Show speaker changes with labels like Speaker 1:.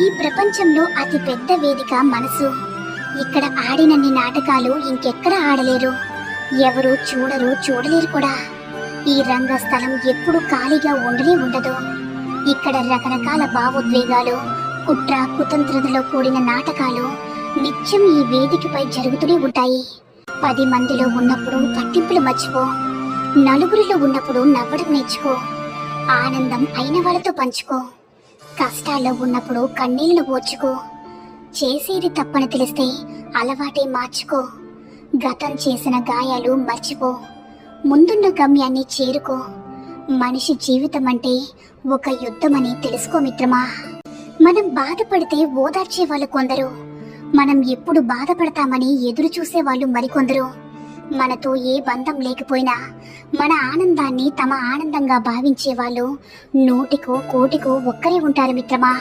Speaker 1: ఈ ప్రపంచంలో అతి పెద్ద వేదిక మనసు. ఇక్కడ ఆడినన్ని నాటకాలు ఇంకెక్కడ ఆడలేరు. ఎవరు చూడరు, చూడలేరు కూడా. ఈ రంగస్థలం ఎప్పుడు ఖాళీగా ఉండనే ఉండదు. ఇక్కడ రకరకాల భావోద్వేగాలు, కుట్ర కుతంత్రతలో కూడిన నాటకాలు నిత్యం ఈ వేదికపై జరుగుతూనే ఉంటాయి. 10 మందిలో ఉన్నప్పుడు పట్టింపులు మర్చిపో, నలుగురిలో ఉన్నప్పుడు నవ్వడం నేర్చుకో, ఆనందం అయిన వాళ్ళతో పంచుకో, కష్టాల్లో ఉన్నప్పుడు కన్నీళ్లు ఓర్చుకో, చేసేది తప్పని తెలిస్తే అలవాటే మార్చుకో, గతం చేసిన గాయాలు మర్చిపో, ముందున్న గమ్యాన్ని చేరుకో. మనిషి జీవితం అంటే ఒక యుద్ధమని తెలుసుకో మిత్రమా. మనం బాధపడితే ఓదార్చే వాళ్ళు కొందరు, మనం ఎప్పుడు బాధపడతామని ఎదురు చూసే వాళ్ళు మరికొందరు. మనతో ఏ బంధం లేకపోయినా మన ఆనందాన్ని తమ ఆనందంగా భావించే వాళ్ళు 100కో 1,00,00,000 ఒక్కరే ఉంటారు మిత్రమా.